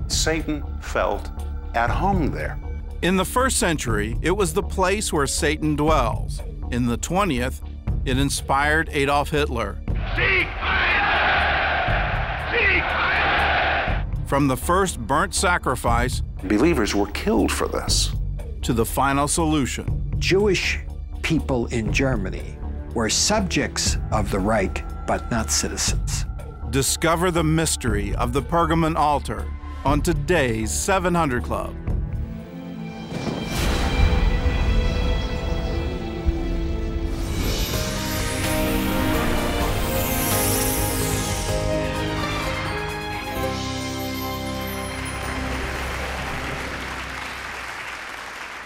Satan felt at home there. In the 1st century, it was the place where Satan dwells. In the 20th, it inspired Adolf Hitler. Sieg Heil! Sieg Heil! From the first burnt sacrifice Believers were killed for this. to the final solution. Jewish people in Germany were subjects of the Reich, but not citizens. Discover the mystery of the Pergamon altar on today's 700 Club.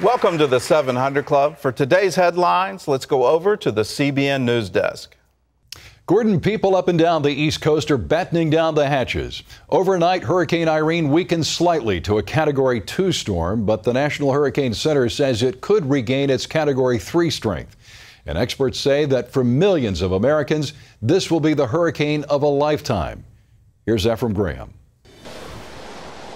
Welcome to the 700 Club. For today's headlines, let's go over to the CBN News Desk. Gordon, people up and down the East Coast are battening down the hatches. Overnight, Hurricane Irene weakened slightly to a Category 2 storm, but the National Hurricane Center says it could regain its Category 3 strength. And experts say that for millions of Americans, this will be the hurricane of a lifetime. Here's Ephraim Graham.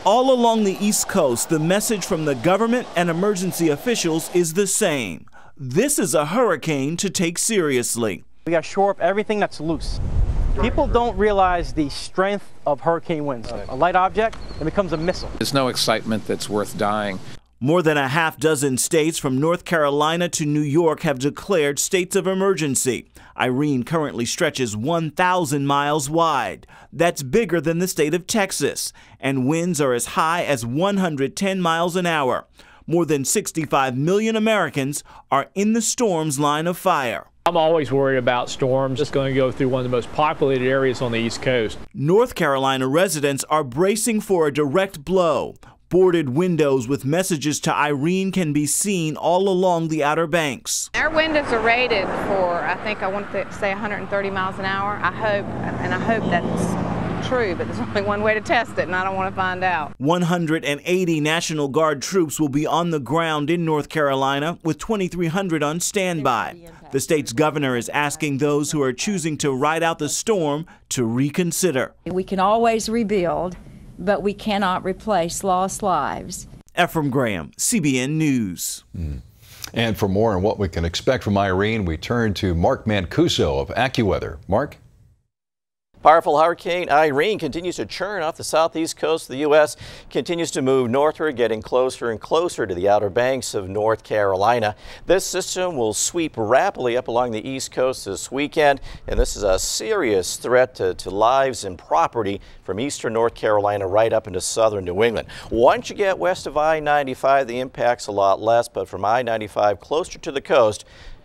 All along the East Coast, the message from the government and emergency officials is the same. This is a hurricane to take seriously. We got to shore up everything that's loose. People don't realize the strength of hurricane winds. A light object, it becomes a missile. There's no excitement that's worth dying. More than a half dozen states from North Carolina to New York have declared states of emergency. Irene currently stretches 1,000 miles wide. That's bigger than the state of Texas. And winds are as high as 110 miles an hour. More than 65 million Americans are in the storm's line of fire. I'm always worried about storms. It's going to go through one of the most populated areas on the East Coast. North Carolina residents are bracing for a direct blow. Boarded windows with messages to Irene can be seen all along the Outer Banks. Our windows are rated for, I want to say 130 miles an hour. I hope that's true, but there's only one way to test it, and I don't want to find out. 180 National Guard troops will be on the ground in North Carolina, with 2,300 on standby. The state's governor is asking those who are choosing to ride out the storm to reconsider. We can always rebuild, but we cannot replace lost lives. Ephraim Graham, CBN News. And for more on what we can expect from Irene, we turn to Mark Mancuso of AccuWeather. Mark? Powerful Hurricane Irene continues to churn off the southeast coast of the U.S., continues to move northward, getting closer and closer to the Outer Banks of North Carolina. This system will sweep rapidly up along the east coast this weekend, and this is a serious threat to lives and property from eastern North Carolina right up into southern New England. Once you get west of I-95, the impact's a lot less, but from I-95 closer to the coast,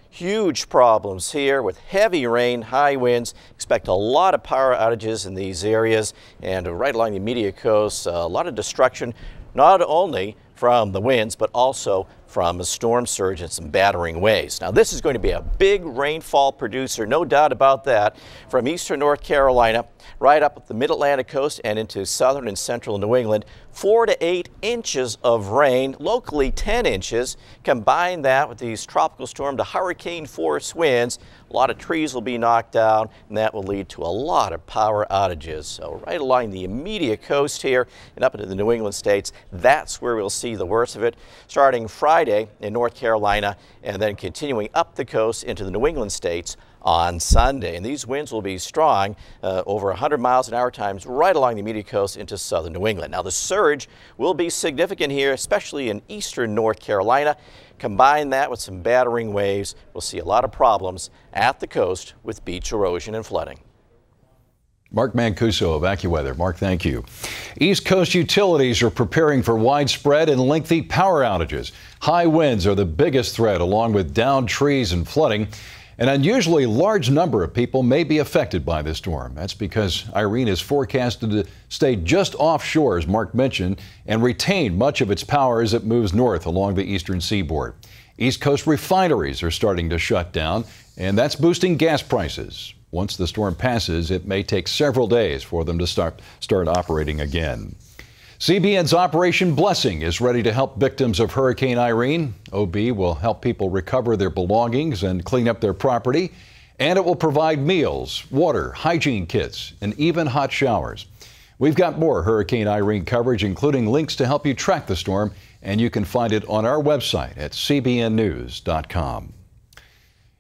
huge problems here with heavy rain, high winds. Expect a lot of power outages in these areas, and right along the immediate coast, a lot of destruction, not only from the winds, but also from a storm surge and some battering waves. Now, this is going to be a big rainfall producer, no doubt about that, from eastern North Carolina right up at the mid-Atlantic coast and into southern and central New England. 4 to 8 inches of rain, locally 10 inches. Combine that with these tropical storm to hurricane force winds. A lot of trees will be knocked down, and that will lead to a lot of power outages. So right along the immediate coast here and up into the New England states, that's where we'll see the worst of it, starting Friday in North Carolina and then continuing up the coast into the New England states on Sunday. And these winds will be strong, over 100 miles an hour times right along the immediate coast into southern New England. Now, the surge will be significant here, especially in eastern North Carolina. Combine that with some battering waves, we'll see a lot of problems at the coast with beach erosion and flooding. Mark Mancuso of AccuWeather. Mark, thank you. East Coast utilities are preparing for widespread and lengthy power outages. High winds are the biggest threat, along with downed trees and flooding. An unusually large number of people may be affected by this storm. That's because Irene is forecasted to stay just offshore, as Mark mentioned, and retain much of its power as it moves north along the eastern seaboard. East Coast refineries are starting to shut down, and that's boosting gas prices. Once the storm passes, it may take several days for them to start operating again. CBN's Operation Blessing is ready to help victims of Hurricane Irene. OB will help people recover their belongings and clean up their property, and it will provide meals, water, hygiene kits, and even hot showers. We've got more Hurricane Irene coverage, including links to help you track the storm, and you can find it on our website at cbnnews.com.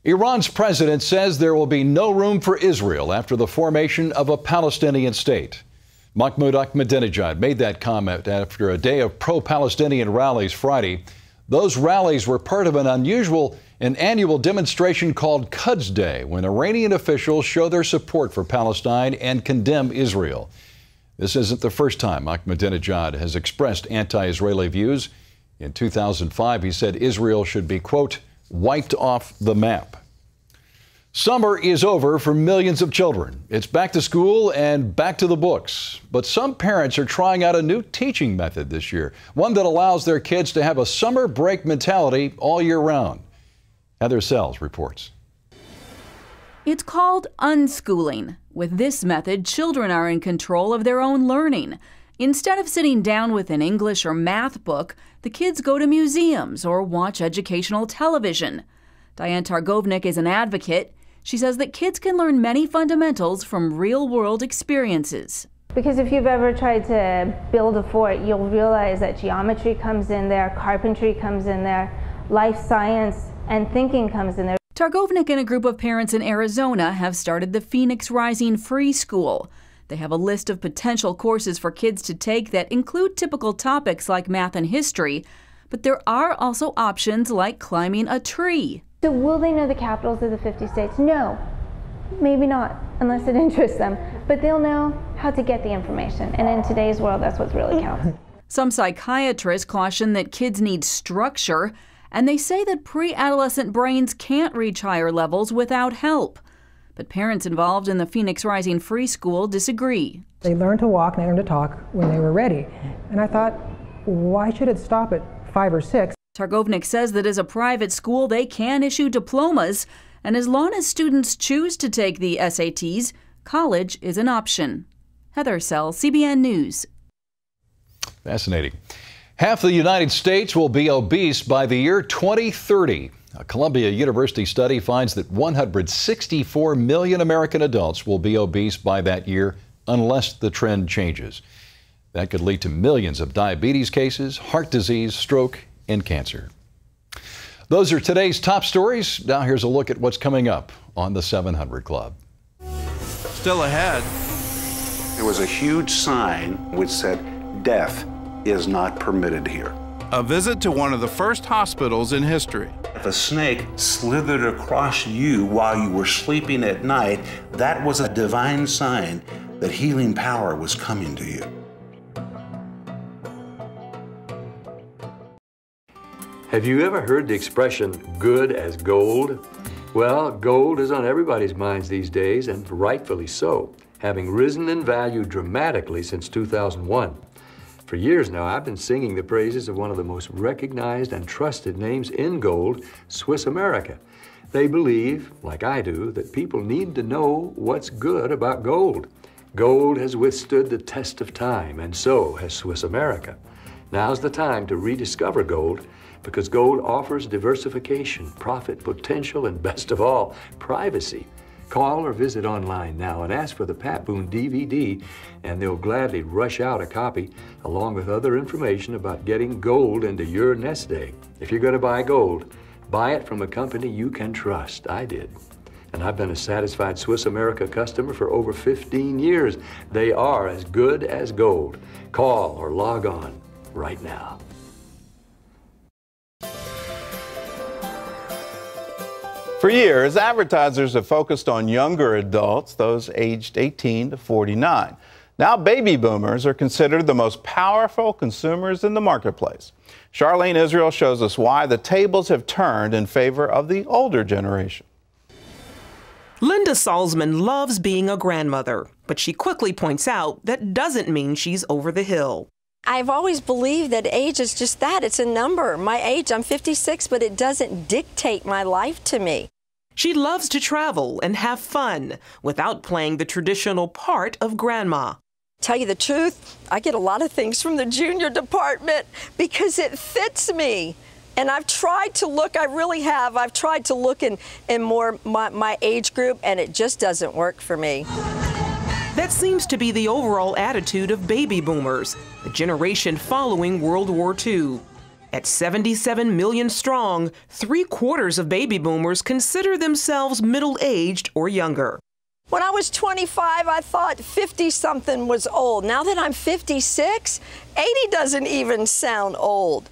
Iran's president says there will be no room for Israel after the formation of a Palestinian state. Mahmoud Ahmadinejad made that comment after a day of pro-Palestinian rallies Friday. Those rallies were part of an annual demonstration called Quds Day, when Iranian officials show their support for Palestine and condemn Israel. This isn't the first time Ahmadinejad has expressed anti-Israeli views. In 2005, he said Israel should be, quote, wiped off the map. Summer is over for millions of children. It's back to school and back to the books. But some parents are trying out a new teaching method this year, one that allows their kids to have a summer break mentality all year round. Heather Sells reports. It's called unschooling. With this method, children are in control of their own learning. Instead of sitting down with an English or math book, the kids go to museums or watch educational television. Diane Targovnik is an advocate. She says that kids can learn many fundamentals from real-world experiences. Because if you've ever tried to build a fort, you'll realize that geometry comes in there, carpentry comes in there, life science and thinking comes in there. Targovnik and a group of parents in Arizona have started the Phoenix Rising Free School. They have a list of potential courses for kids to take that include typical topics like math and history, but there are also options like climbing a tree. So will they know the capitals of the 50 states? No, maybe not, unless it interests them. But they'll know how to get the information. And in today's world, that's what really counts. Some psychiatrists caution that kids need structure, and they say that pre-adolescent brains can't reach higher levels without help. But parents involved in the Phoenix Rising Free School disagree. They learned to walk and they learned to talk when they were ready. And I thought, why should it stop at 5 or 6? Targovnik says that as a private school, they can issue diplomas, and as long as students choose to take the SATs, college is an option. Heather Sells, CBN News. Fascinating. Half the United States will be obese by the year 2030. A Columbia University study finds that 164 million American adults will be obese by that year unless the trend changes. That could lead to millions of diabetes cases, heart disease, stroke, and cancer. Those are today's top stories. Now here's a look at what's coming up on the 700 Club. Still ahead. There was a huge sign which said, "Death is not permitted here." A visit to one of the first hospitals in history. If a snake slithered across you while you were sleeping at night, that was a divine sign that healing power was coming to you. Have you ever heard the expression, good as gold? Well, gold is on everybody's minds these days, and rightfully so, having risen in value dramatically since 2001. For years now, I've been singing the praises of one of the most recognized and trusted names in gold, Swiss America. They believe, like I do, that people need to know what's good about gold. Gold has withstood the test of time, and so has Swiss America. Now's the time to rediscover gold, because gold offers diversification, profit potential, and best of all, privacy. Call or visit online now and ask for the Pat Boone DVD, and they'll gladly rush out a copy along with other information about getting gold into your nest egg. If you're going to buy gold, buy it from a company you can trust. I did. And I've been a satisfied Swiss America customer for over 15 years. They are as good as gold. Call or log on right now. For years, advertisers have focused on younger adults, those aged 18 to 49. Now, baby boomers are considered the most powerful consumers in the marketplace. Charlene Israel shows us why the tables have turned in favor of the older generation. Linda Salzman loves being a grandmother, but she quickly points out that doesn't mean she's over the hill. I've always believed that age is just that. It's a number. My age, I'm 56, but it doesn't dictate my life to me. She loves to travel and have fun without playing the traditional part of grandma. Tell you the truth, I get a lot of things from the junior department because it fits me. And I've tried to look, I really have. I've tried to look in more my age group, and it just doesn't work for me. That seems to be the overall attitude of baby boomers, the generation following World War II. At 77 million strong, 3/4 of baby boomers consider themselves middle-aged or younger. When I was 25, I thought 50-something was old. Now that I'm 56, 80 doesn't even sound old.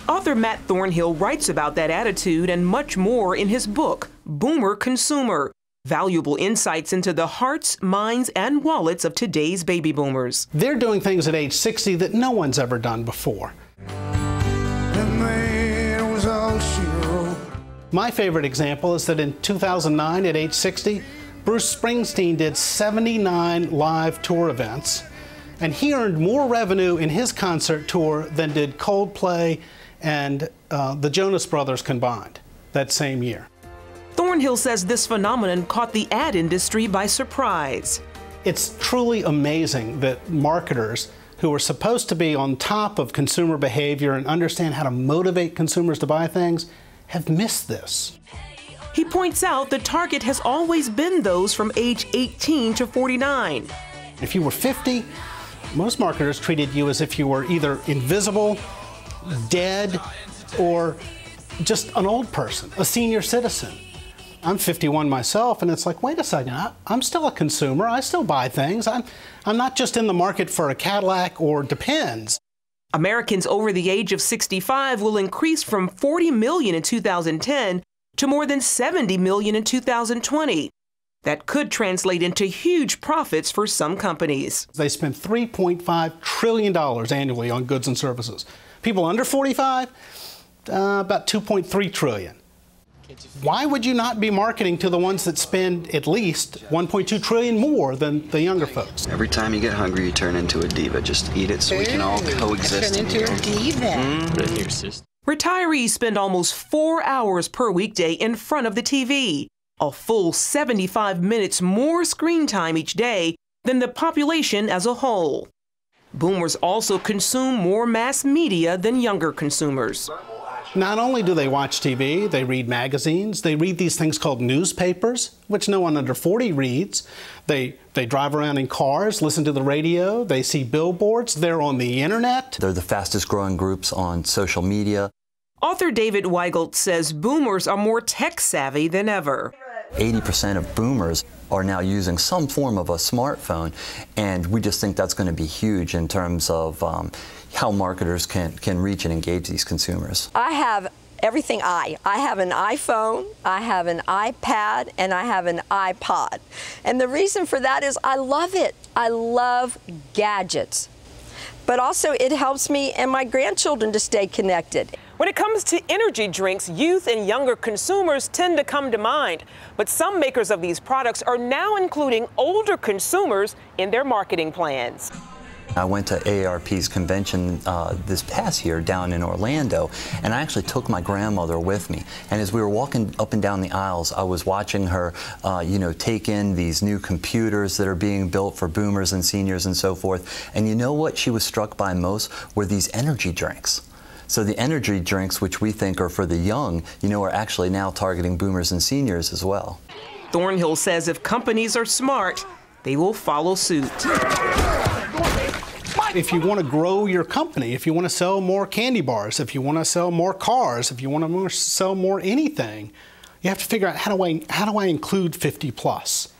Author Matt Thornhill writes about that attitude and much more in his book, Boomer Consumer. Valuable insights into the hearts, minds, and wallets of today's baby boomers. They're doing things at age 60 that no one's ever done before. My favorite example is that in 2009, at age 60, Bruce Springsteen did 79 live tour events, and he earned more revenue in his concert tour than did Coldplay and the Jonas Brothers combined that same year. Thornhill says this phenomenon caught the ad industry by surprise. It's truly amazing that marketers who are supposed to be on top of consumer behavior and understand how to motivate consumers to buy things have missed this. He points out the target has always been those from age 18 to 49. If you were 50, most marketers treated you as if you were either invisible, dead, or just an old person, a senior citizen. I'm 51 myself, and it's like, wait a second, I'm still a consumer. I still buy things. I'm not just in the market for a Cadillac or Depends. Americans over the age of 65 will increase from 40 million in 2010 to more than 70 million in 2020. That could translate into huge profits for some companies. They spend $3.5 trillion annually on goods and services. People under 45, about $2.3 trillion. Why would you not be marketing to the ones that spend at least $1.2 trillion more than the younger folks? Every time you get hungry, you turn into a diva. Just eat it so we can all coexist. Turn into a diva. Retirees spend almost 4 hours per weekday in front of the TV, a full 75 minutes more screen time each day than the population as a whole. Boomers also consume more mass media than younger consumers. Not only do they watch TV, they read magazines, they read these things called newspapers, which no one under 40 reads. They drive around in cars, listen to the radio, they see billboards, they're on the internet. They're the fastest growing groups on social media. Author David Weigelt says boomers are more tech savvy than ever. 80% of boomers are now using some form of a smartphone, and we just think that's going to be huge in terms of how marketers can reach and engage these consumers. I have everything I have an iPhone, I have an iPad, and I have an iPod. And the reason for that is I love it. I love gadgets. But also it helps me and my grandchildren to stay connected. When it comes to energy drinks, youth and younger consumers tend to come to mind. But some makers of these products are now including older consumers in their marketing plans. I went to AARP's convention this past year down in Orlando, and I actually took my grandmother with me. And as we were walking up and down the aisles, I was watching her, take in these new computers that are being built for boomers and seniors and so forth. And you know what she was struck by most were these energy drinks. So the energy drinks, which we think are for the young, are actually now targeting boomers and seniors as well. Thornhill says if companies are smart, they will follow suit. If you want to grow your company, if you want to sell more candy bars, if you want to sell more cars, if you want to sell more anything, you have to figure out how do I include 50 plus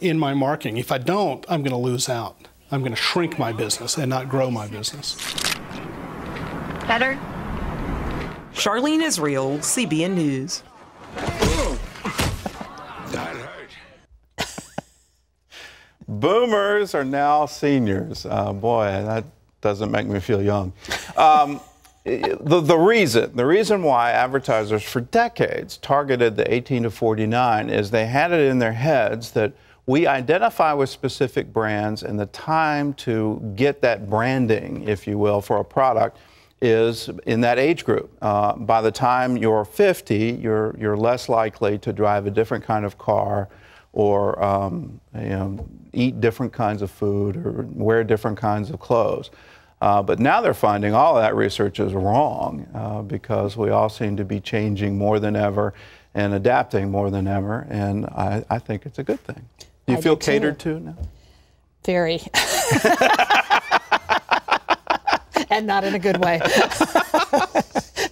in my marketing. If I don't, I'm going to lose out. I'm going to shrink my business and not grow my business. Better? Charlene Israel, CBN News. Boomers are now seniors. Boy, that doesn't make me feel young. The reason why advertisers for decades targeted the 18 to 49 is they had it in their heads that we identify with specific brands, and the time to get that branding, if you will, for a product is in that age group. By the time you're 50, you're less likely to drive a different kind of car, or eat different kinds of food, or wear different kinds of clothes. But now they're finding all of that research is wrong because we all seem to be changing more than ever and adapting more than ever, and I think it's a good thing. Do you feel catered to now? Very. And not in a good way.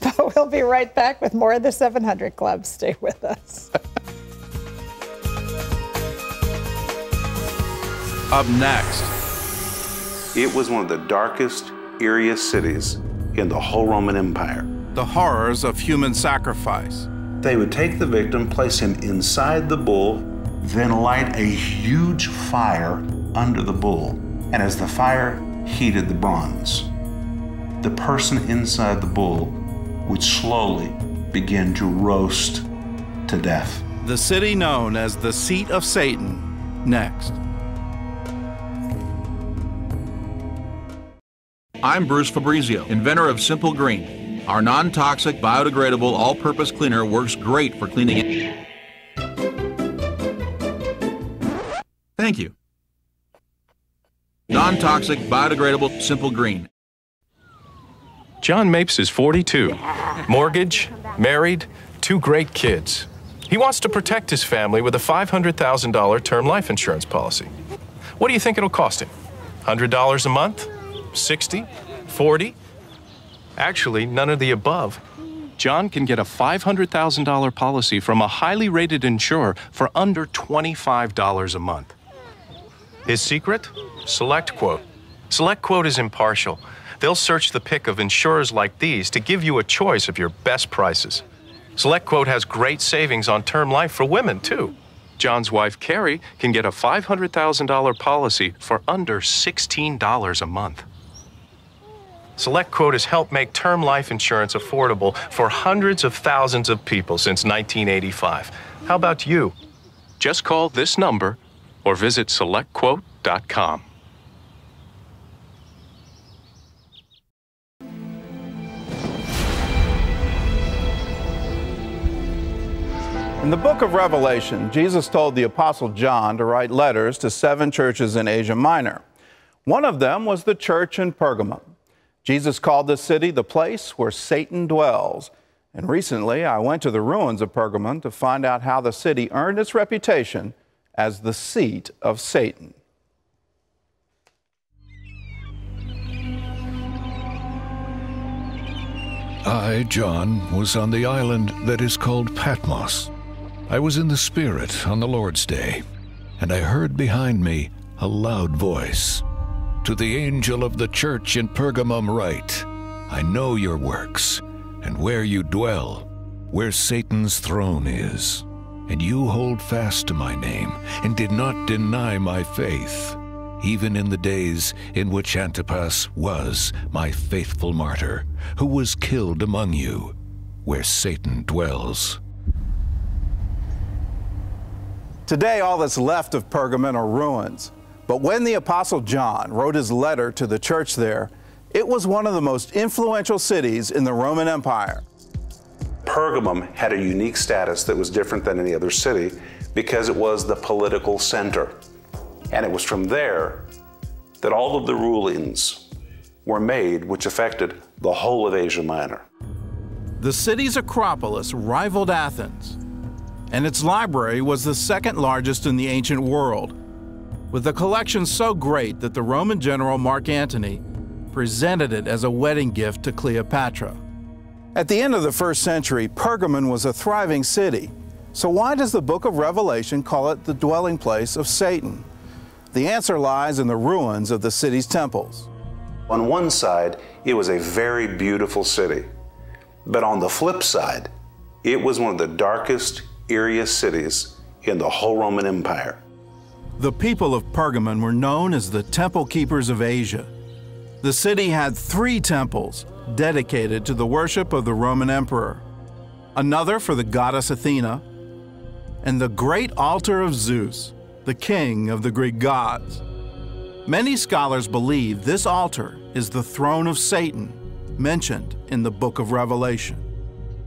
But we'll be right back with more of the 700 Club. Stay with us. Up next. It was one of the darkest, eeriest cities in the whole Roman Empire. The horrors of human sacrifice. They would take the victim, place him inside the bull, then light a huge fire under the bull. And as the fire heated the bronze, the person inside the bull would slowly begin to roast to death. The city known as the seat of Satan, next. I'm Bruce Fabrizio, inventor of Simple Green. Our non-toxic, biodegradable, all-purpose cleaner works great for cleaning it. Thank you. Non-toxic, biodegradable, Simple Green. John Mapes is 42, mortgage, married, 2 great kids. He wants to protect his family with a $500,000 term life insurance policy. What do you think it'll cost him? $100 a month? 60? 40? Actually, none of the above. John can get a $500,000 policy from a highly rated insurer for under $25 a month. His secret? SelectQuote. SelectQuote is impartial. They'll search the pick of insurers like these to give you a choice of your best prices. SelectQuote has great savings on term life for women, too. John's wife, Carrie, can get a $500,000 policy for under $16 a month. SelectQuote has helped make term life insurance affordable for hundreds of thousands of people since 1985. How about you? Just call this number or visit SelectQuote.com. In the book of Revelation, Jesus told the Apostle John to write letters to 7 churches in Asia Minor. One of them was the church in Pergamum. Jesus called this city the place where Satan dwells. And recently, I went to the ruins of Pergamum to find out how the city earned its reputation as the seat of Satan. I, John, was on the island that is called Patmos. I was in the Spirit on the Lord's day, and I heard behind me a loud voice. To the angel of the church in Pergamum write, I know your works, and where you dwell, where Satan's throne is. And you hold fast to my name, and did not deny my faith, even in the days in which Antipas was my faithful martyr, who was killed among you, where Satan dwells. Today, all that's left of Pergamum are ruins. But when the Apostle John wrote his letter to the church there, it was one of the most influential cities in the Roman Empire. Pergamum had a unique status that was different than any other city because it was the political center. And it was from there that all of the rulings were made which affected the whole of Asia Minor. The city's Acropolis rivaled Athens, and its library was the second largest in the ancient world, with a collection so great that the Roman general Mark Antony presented it as a wedding gift to Cleopatra. At the end of the 1st century, Pergamum was a thriving city. So why does the book of Revelation call it the dwelling place of Satan? The answer lies in the ruins of the city's temples. On one side, it was a very beautiful city. But on the flip side, it was one of the darkest, eeriest cities in the whole Roman Empire. The people of Pergamum were known as the Temple Keepers of Asia. The city had 3 temples dedicated to the worship of the Roman emperor, another for the goddess Athena, and the great altar of Zeus, the king of the Greek gods. Many scholars believe this altar is the throne of Satan mentioned in the book of Revelation.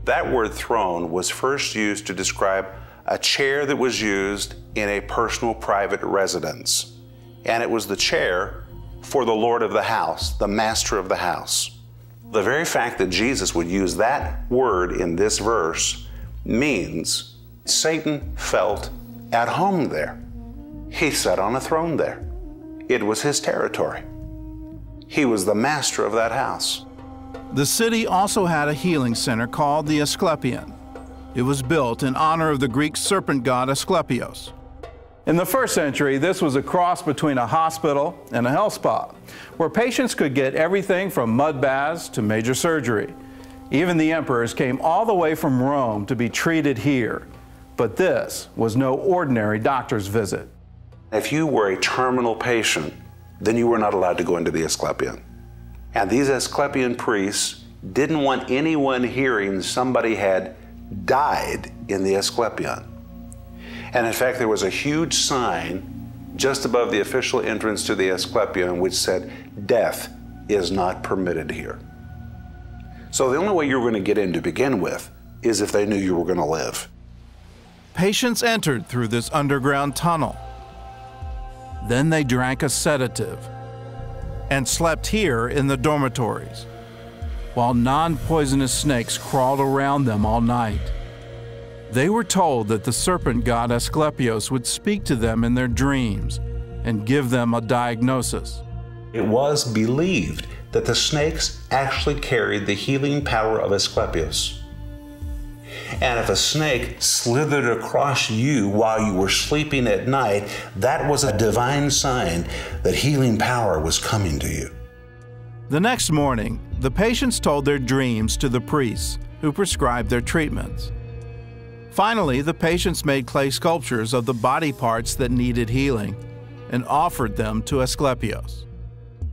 That word throne was first used to describe a chair that was used in a personal private residence. And it was the chair for the Lord of the house, the master of the house. The very fact that Jesus would use that word in this verse means Satan felt at home there. He sat on a throne there. It was his territory. He was the master of that house. The city also had a healing center called the Asclepion. It was built in honor of the Greek serpent god Asclepios. In the 1st century, this was a cross between a hospital and a health spa, where patients could get everything from mud baths to major surgery. Even the emperors came all the way from Rome to be treated here. But this was no ordinary doctor's visit. If you were a terminal patient, then you were not allowed to go into the Asclepion. And these Asclepion priests didn't want anyone hearing somebody had died in the Asclepion. And in fact, there was a huge sign just above the official entrance to the Asclepion which said, "Death is not permitted here." So the only way you were going to get in to begin with is if they knew you were going to live. Patients entered through this underground tunnel. Then they drank a sedative and slept here in the dormitories, while non-poisonous snakes crawled around them all night. They were told that the serpent god Asclepios would speak to them in their dreams and give them a diagnosis. It was believed that the snakes actually carried the healing power of Asclepios. And if a snake slithered across you while you were sleeping at night, that was a divine sign that healing power was coming to you. The next morning, the patients told their dreams to the priests, who prescribed their treatments. Finally, the patients made clay sculptures of the body parts that needed healing and offered them to Asclepios.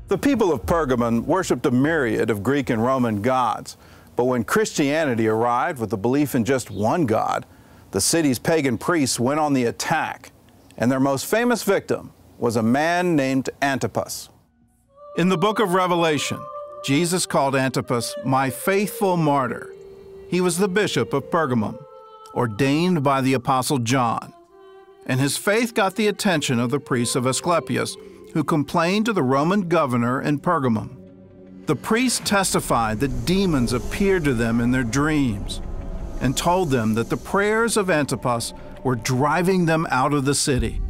The people of Pergamon worshipped a myriad of Greek and Roman gods, but when Christianity arrived with the belief in just one God, the city's pagan priests went on the attack, and their most famous victim was a man named Antipas. In the book of Revelation, Jesus called Antipas my faithful martyr. He was the bishop of Pergamum, ordained by the Apostle John, and his faith got the attention of the priests of Asclepius, who complained to the Roman governor in Pergamum. The priests testified that demons appeared to them in their dreams and told them that the prayers of Antipas were driving them out of the city.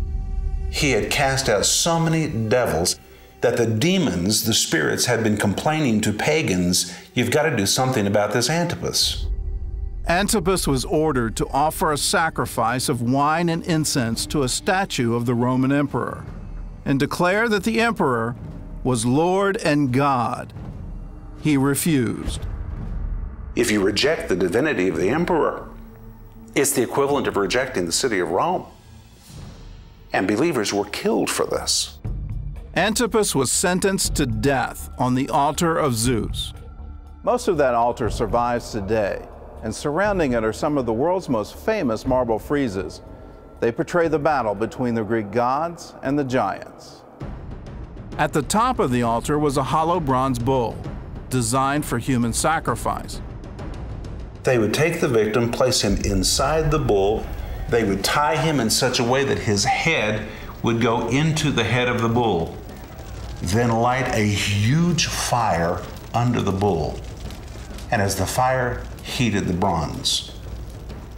He had cast out so many devils that the demons, the spirits, had been complaining to pagans, "You've got to do something about this Antipas." Antipas was ordered to offer a sacrifice of wine and incense to a statue of the Roman emperor and declare that the emperor was Lord and God. He refused. If you reject the divinity of the emperor, it's the equivalent of rejecting the city of Rome. And believers were killed for this. Antipas was sentenced to death on the altar of Zeus. Most of that altar survives today, and surrounding it are some of the world's most famous marble friezes. They portray the battle between the Greek gods and the giants. At the top of the altar was a hollow bronze bull, designed for human sacrifice. They would take the victim, place him inside the bull. They would tie him in such a way that his head would go into the head of the bull, then light a huge fire under the bull. And as the fire heated the bronze,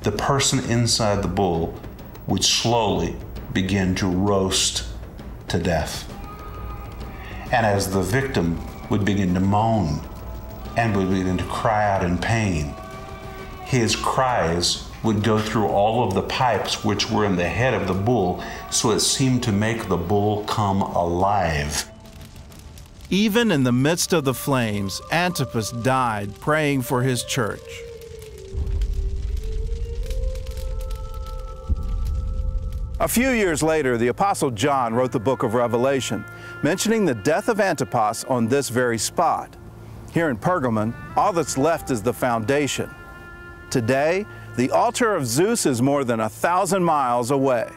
the person inside the bull would slowly begin to roast to death. And as the victim would begin to moan and would begin to cry out in pain, his cries would go through all of the pipes which were in the head of the bull, so it seemed to make the bull come alive. Even in the midst of the flames, Antipas died praying for his church. A few years later, the Apostle John wrote the book of Revelation, mentioning the death of Antipas on this very spot. Here in Pergamon, all that's left is the foundation. Today, the altar of Zeus is more than 1,000 miles away.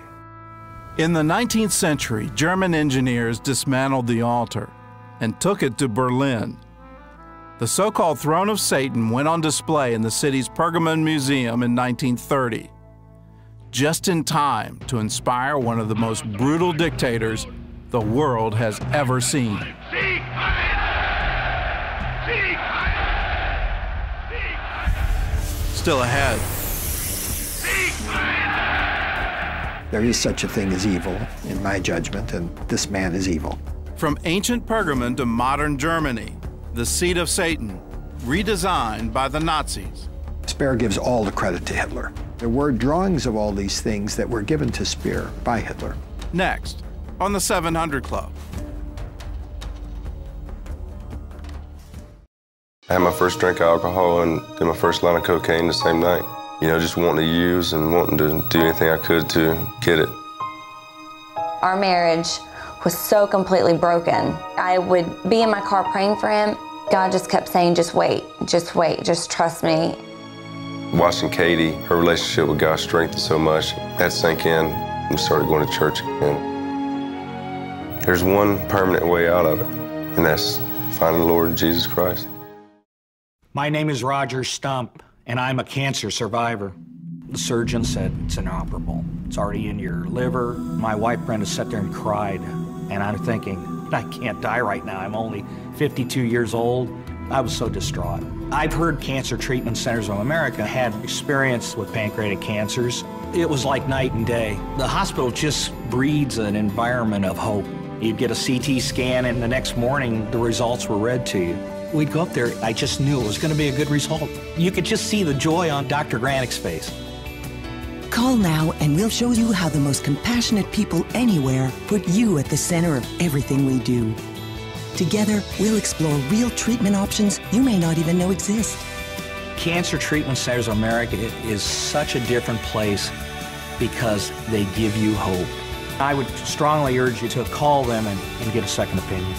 In the 19th century, German engineers dismantled the altar and took it to Berlin. The so-called Throne of Satan went on display in the city's Pergamon Museum in 1930, just in time to inspire one of the most brutal dictators the world has ever seen. Still ahead. There is such a thing as evil, in my judgment, and this man is evil. From ancient Pergamon to modern Germany, the seat of Satan, redesigned by the Nazis. Speer gives all the credit to Hitler. There were drawings of all these things that were given to Speer by Hitler. Next, on the 700 Club. I had my first drink of alcohol and did my first line of cocaine the same night. You know, just wanting to use and wanting to do anything I could to get it. Our marriage was so completely broken. I would be in my car praying for him. God just kept saying, just wait, just trust me. Watching Katie, her relationship with God strengthened so much. That sank in. We started going to church again. There's one permanent way out of it, and that's finding the Lord Jesus Christ. My name is Roger Stump, and I'm a cancer survivor. The surgeon said it's inoperable. It's already in your liver. My wife Brenda sat there and cried, and I'm thinking, I can't die right now. I'm only 52 years old. I was so distraught. I've heard Cancer Treatment Centers of America had experience with pancreatic cancers. It was like night and day. The hospital just breeds an environment of hope. You'd get a CT scan, and the next morning, the results were read to you. We'd go up there, I just knew it was going to be a good result. You could just see the joy on Dr. Granick's face. Call now and we'll show you how the most compassionate people anywhere put you at the center of everything we do. Together, we'll explore real treatment options you may not even know exist. Cancer Treatment Centers of America is such a different place because they give you hope. I would strongly urge you to call them and get a second opinion.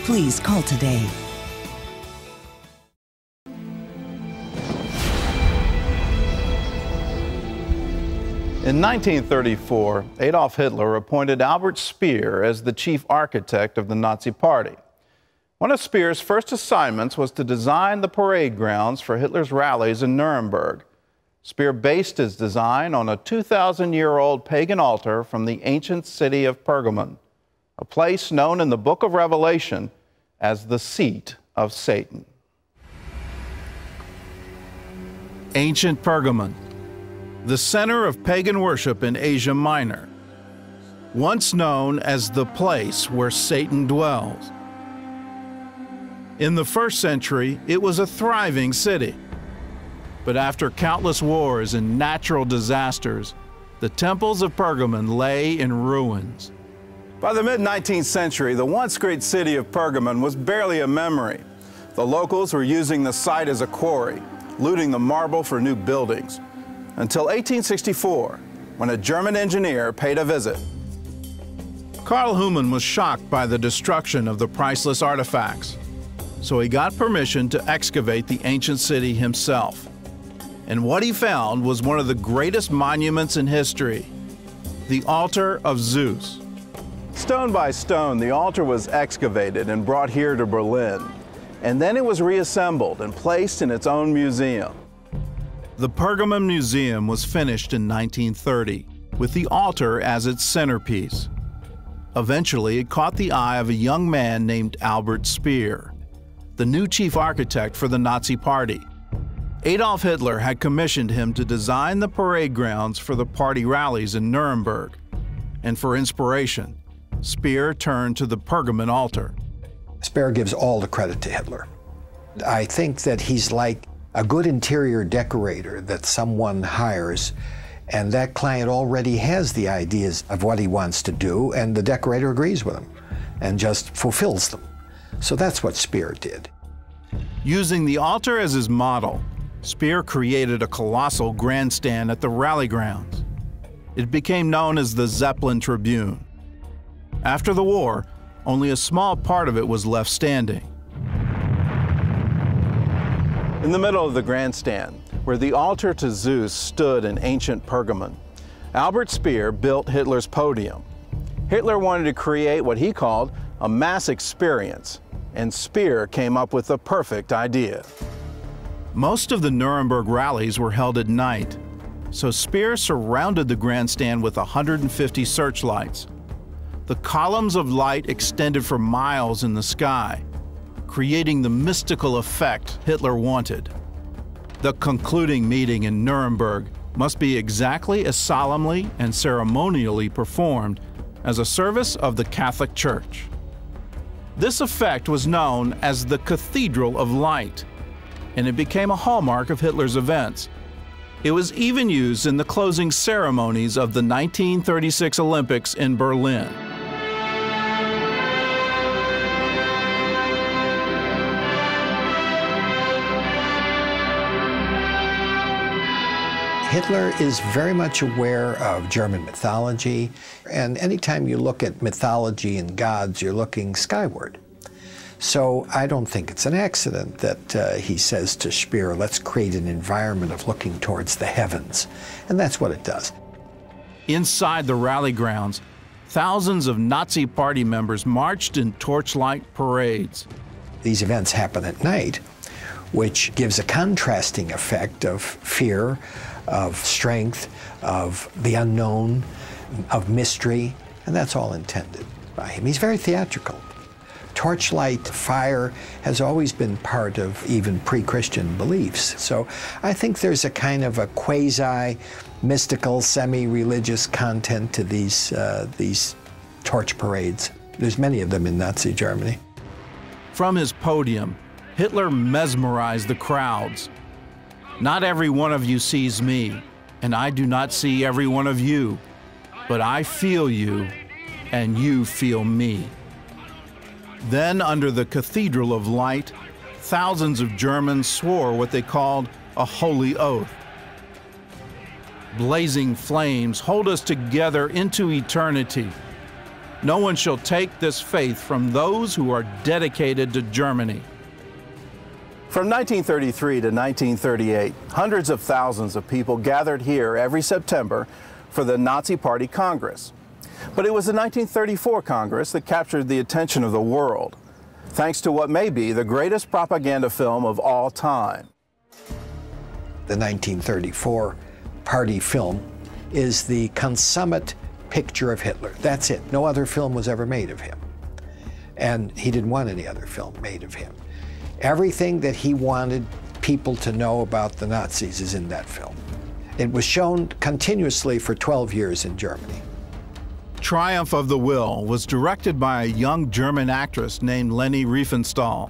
Please call today. In 1934, Adolf Hitler appointed Albert Speer as the chief architect of the Nazi Party. One of Speer's first assignments was to design the parade grounds for Hitler's rallies in Nuremberg. Speer based his design on a 2,000-year-old pagan altar from the ancient city of Pergamon, a place known in the book of Revelation as the seat of Satan. Ancient Pergamon, the center of pagan worship in Asia Minor, once known as the place where Satan dwells. In the 1st century, it was a thriving city. But after countless wars and natural disasters, the temples of Pergamon lay in ruins. By the mid-19th century, the once great city of Pergamon was barely a memory. The locals were using the site as a quarry, looting the marble for new buildings. Until 1864, when a German engineer paid a visit. Karl Humann was shocked by the destruction of the priceless artifacts, so he got permission to excavate the ancient city himself. And what he found was one of the greatest monuments in history, the altar of Zeus. Stone by stone, the altar was excavated and brought here to Berlin, and then it was reassembled and placed in its own museum. The Pergamon Museum was finished in 1930, with the altar as its centerpiece. Eventually, it caught the eye of a young man named Albert Speer, the new chief architect for the Nazi Party. Adolf Hitler had commissioned him to design the parade grounds for the party rallies in Nuremberg. And for inspiration, Speer turned to the Pergamon altar. Speer gives all the credit to Hitler. I think that he's like a good interior decorator that someone hires, and that client already has the ideas of what he wants to do, and the decorator agrees with him and just fulfills them. So that's what Speer did. Using the altar as his model, Speer created a colossal grandstand at the rally grounds. It became known as the Zeppelin Tribune. After the war, only a small part of it was left standing. In the middle of the grandstand, where the altar to Zeus stood in ancient Pergamon, Albert Speer built Hitler's podium. Hitler wanted to create what he called a mass experience, and Speer came up with the perfect idea. Most of the Nuremberg rallies were held at night, so Speer surrounded the grandstand with 150 searchlights. The columns of light extended for miles in the sky, creating the mystical effect Hitler wanted. The concluding meeting in Nuremberg must be exactly as solemnly and ceremonially performed as a service of the Catholic Church. This effect was known as the Cathedral of Light, and it became a hallmark of Hitler's events. It was even used in the closing ceremonies of the 1936 Olympics in Berlin. Hitler is very much aware of German mythology, and anytime you look at mythology and gods, you're looking skyward. So I don't think it's an accident that he says to Speer, let's create an environment of looking towards the heavens. And that's what it does. Inside the rally grounds, thousands of Nazi Party members marched in torchlight parades. These events happen at night, which gives a contrasting effect of fear, of strength, of the unknown, of mystery, and that's all intended by him. He's very theatrical. Torchlight fire has always been part of even pre-Christian beliefs. So I think there's a kind of a quasi-mystical, semi-religious content to these torch parades. There's many of them in Nazi Germany. From his podium, Hitler mesmerized the crowds. Not every one of you sees me, and I do not see every one of you, but I feel you, and you feel me. Then, under the Cathedral of Light, thousands of Germans swore what they called a holy oath. Blazing flames hold us together into eternity. No one shall take this faith from those who are dedicated to Germany. From 1933 to 1938, hundreds of thousands of people gathered here every September for the Nazi Party Congress. But it was the 1934 Congress that captured the attention of the world, thanks to what may be the greatest propaganda film of all time. The 1934 party film is the consummate picture of Hitler. That's it. No other film was ever made of him. And he didn't want any other film made of him. Everything that he wanted people to know about the Nazis is in that film. It was shown continuously for 12 years in Germany. Triumph of the Will was directed by a young German actress named Leni Riefenstahl.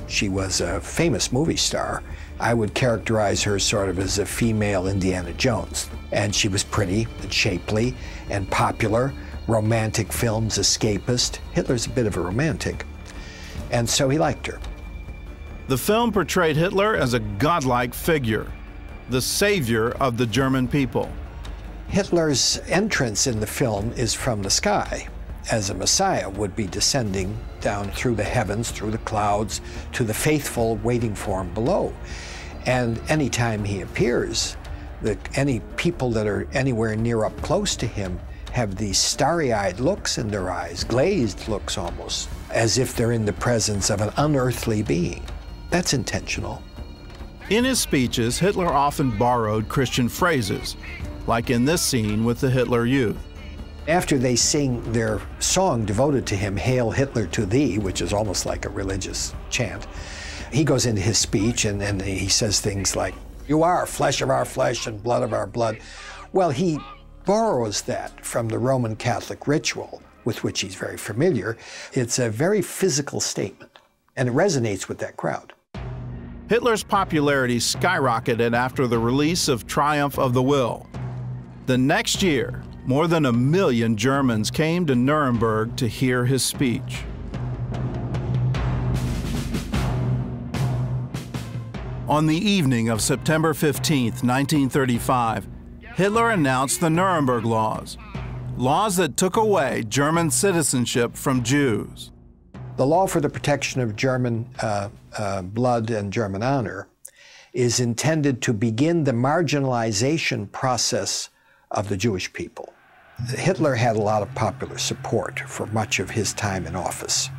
She was a famous movie star. I would characterize her sort of as a female Indiana Jones. And she was pretty and shapely and popular, romantic films, escapist. Hitler's a bit of a romantic. And so he liked her. The film portrayed Hitler as a godlike figure, the savior of the German people. Hitler's entrance in the film is from the sky, as a Messiah would be descending down through the heavens, through the clouds, to the faithful waiting for him below. And anytime he appears, any people that are anywhere near up close to him have these starry-eyed looks in their eyes, glazed looks almost, as if they're in the presence of an unearthly being. That's intentional. In his speeches, Hitler often borrowed Christian phrases, like in this scene with the Hitler Youth. After they sing their song devoted to him, Hail Hitler to Thee, which is almost like a religious chant, he goes into his speech and he says things like, "You are flesh of our flesh and blood of our blood." Well, he borrows that from the Roman Catholic ritual, with which he's very familiar. It's a very physical statement, and it resonates with that crowd. Hitler's popularity skyrocketed after the release of Triumph of the Will. The next year, more than 1 million Germans came to Nuremberg to hear his speech. On the evening of September 15, 1935, Hitler announced the Nuremberg Laws, laws that took away German citizenship from Jews. The law for the protection of German blood and German honor is intended to begin the marginalization process of the Jewish people. Hitler had a lot of popular support for much of his time in office.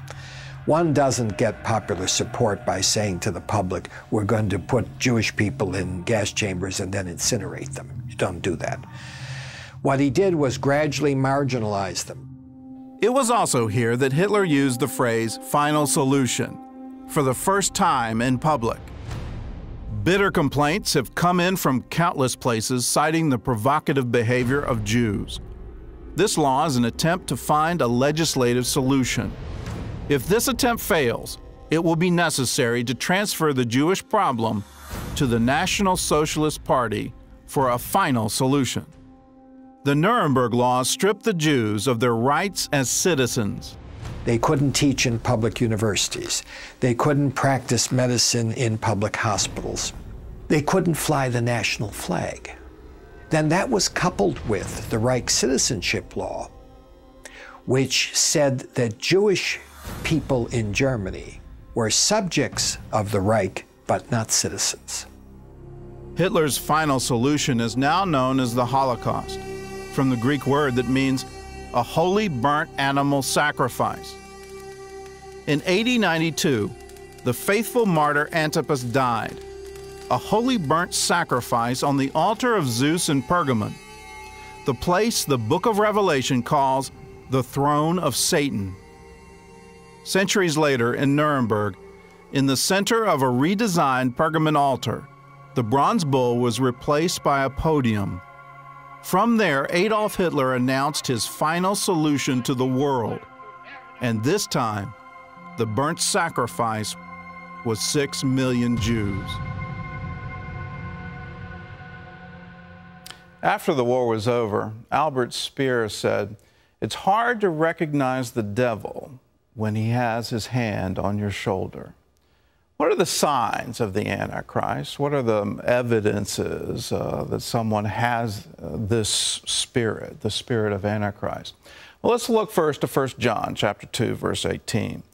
One doesn't get popular support by saying to the public, we're going to put Jewish people in gas chambers and then incinerate them. You don't do that. What he did was gradually marginalize them. It was also here that Hitler used the phrase final solution for the first time in public. Bitter complaints have come in from countless places citing the provocative behavior of Jews. This law is an attempt to find a legislative solution. If this attempt fails, it will be necessary to transfer the Jewish problem to the National Socialist Party for a final solution. The Nuremberg laws stripped the Jews of their rights as citizens. They couldn't teach in public universities. They couldn't practice medicine in public hospitals. They couldn't fly the national flag. Then that was coupled with the Reich Citizenship Law, which said that Jewish people in Germany were subjects of the Reich, but not citizens. Hitler's final solution is now known as the Holocaust, from the Greek word that means a holy burnt animal sacrifice. In AD 92, the faithful martyr Antipas died, a holy burnt sacrifice on the altar of Zeus in Pergamon, the place the book of Revelation calls the throne of Satan. Centuries later in Nuremberg, in the center of a redesigned Pergamon altar, the bronze bull was replaced by a podium. From there, Adolf Hitler announced his final solution to the world, and this time, the burnt sacrifice was 6 million Jews. After the war was over, Albert Speer said, "It's hard to recognize the devil when he has his hand on your shoulder." What are the signs of the Antichrist? What are the evidences that someone has this spirit, the spirit of Antichrist? Well, let's look first to 1 John chapter 2, verse 18.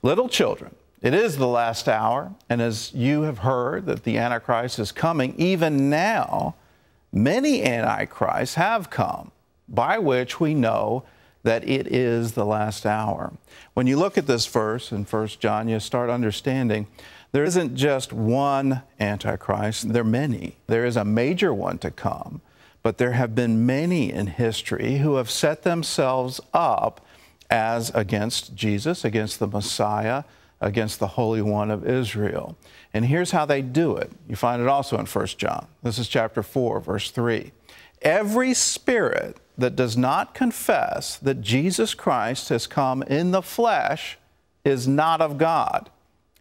Little children, it is the last hour, and as you have heard that the Antichrist is coming, even now many Antichrists have come, by which we know that it is the last hour. When you look at this verse in 1 John, you start understanding there isn't just one Antichrist, there are many. There is a major one to come, but there have been many in history who have set themselves up as against Jesus, against the Messiah, against the Holy One of Israel. And here's how they do it. You find it also in 1 John. This is chapter 4, verse 3. Every spirit that does not confess that Jesus Christ has come in the flesh is not of God.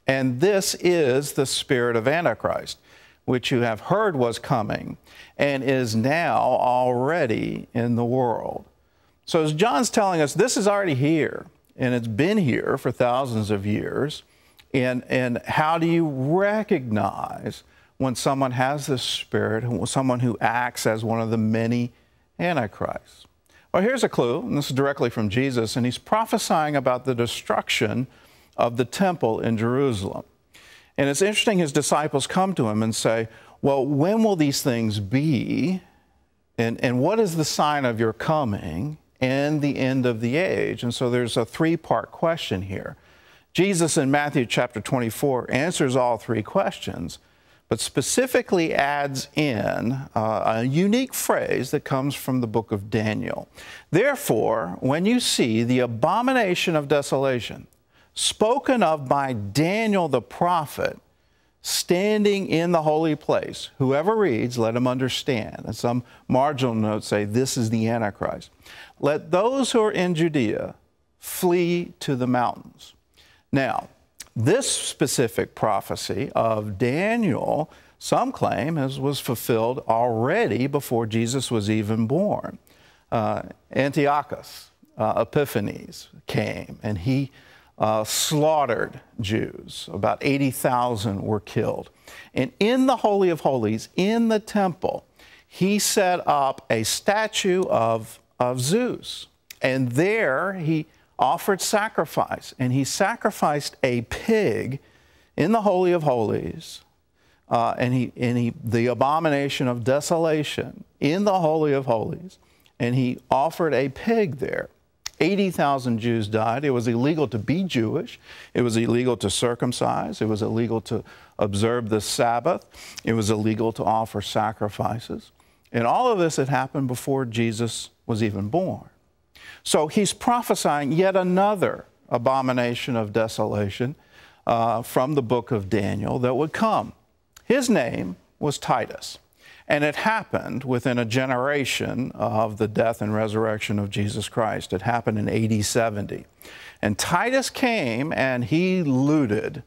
And this is the spirit of Antichrist, which you have heard was coming and is now already in the world. So as John's telling us, this is already here, and it's been here for thousands of years. And how do you recognize when someone has this spirit, someone who acts as one of the many Antichrists? Well, here's a clue, and this is directly from Jesus, and he's prophesying about the destruction of the temple in Jerusalem. And it's interesting, his disciples come to him and say, well, when will these things be? And what is the sign of your coming and the end of the age? And so there's a three-part question here. Jesus in Matthew chapter 24 answers all three questions, but specifically adds in a unique phrase that comes from the book of Daniel. Therefore, when you see the abomination of desolation spoken of by Daniel the prophet standing in the holy place, whoever reads, let him understand. And some marginal notes say, this is the Antichrist. Let those who are in Judea flee to the mountains. Now, this specific prophecy of Daniel, some claim, was fulfilled already before Jesus was even born. Antiochus Epiphanes came, and he slaughtered Jews. About 80,000 were killed. And in the Holy of Holies, in the temple, he set up a statue of Zeus. And there he offered sacrifice, and he sacrificed a pig in the Holy of Holies, the abomination of desolation in the Holy of Holies, and he offered a pig there. 80,000 Jews died. It was illegal to be Jewish. It was illegal to circumcise. It was illegal to observe the Sabbath. It was illegal to offer sacrifices. And all of this had happened before Jesus was even born. So he's prophesying yet another abomination of desolation from the book of Daniel that would come. His name was Titus. And it happened within a generation of the death and resurrection of Jesus Christ. It happened in AD 70. And Titus came and he looted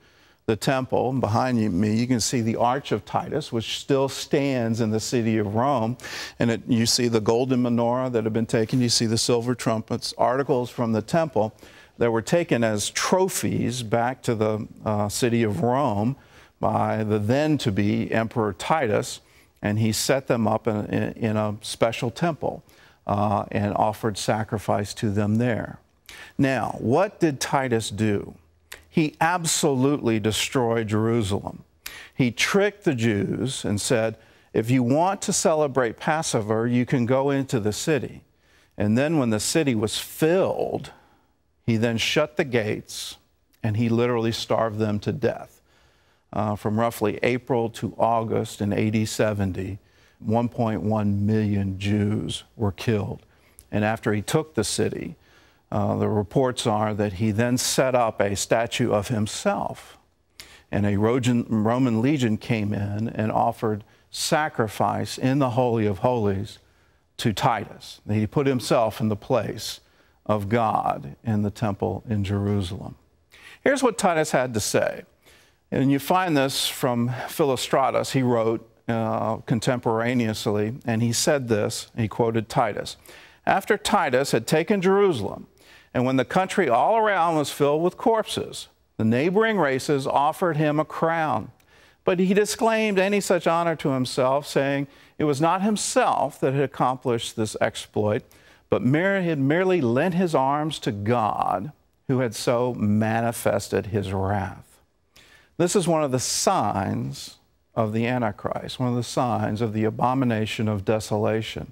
the temple. Behind me, you can see the Arch of Titus, which still stands in the city of Rome. And you see the golden menorah that had been taken. You see the silver trumpets, articles from the temple that were taken as trophies back to the city of Rome by the then-to-be Emperor Titus. And he set them up in a special temple and offered sacrifice to them there. Now, what did Titus do? He absolutely destroyed Jerusalem. He tricked the Jews and said, if you want to celebrate Passover, you can go into the city. And then when the city was filled, he then shut the gates and he literally starved them to death. From roughly April to August in AD 70, 1.1 million Jews were killed. And after he took the city, the reports are that he then set up a statue of himself. And a Roman legion came in and offered sacrifice in the Holy of Holies to Titus. He put himself in the place of God in the temple in Jerusalem. Here's what Titus had to say. And you find this from Philostratus. He wrote contemporaneously, and he said this, he quoted Titus. After Titus had taken Jerusalem, and when the country all around was filled with corpses, the neighboring races offered him a crown. But he disclaimed any such honor to himself, saying it was not himself that had accomplished this exploit, but had merely lent his arms to God, who had so manifested his wrath. This is one of the signs of the Antichrist, one of the signs of the abomination of desolation.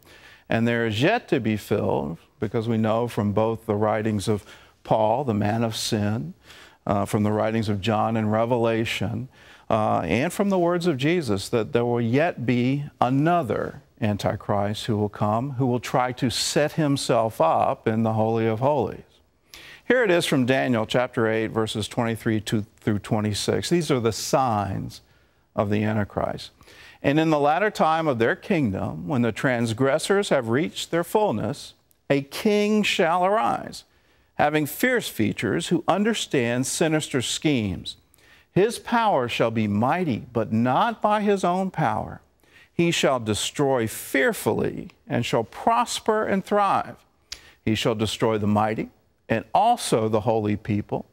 And there is yet to be filled, because we know from both the writings of Paul, the man of sin, from the writings of John in Revelation, and from the words of Jesus, that there will yet be another Antichrist who will come, who will try to set himself up in the Holy of Holies. Here it is from Daniel chapter 8, verses 23 through 26. These are the signs of the Antichrist. And in the latter time of their kingdom, when the transgressors have reached their fullness, a king shall arise, having fierce features, who understands sinister schemes. His power shall be mighty, but not by his own power. He shall destroy fearfully, and shall prosper and thrive. He shall destroy the mighty, and also the holy people.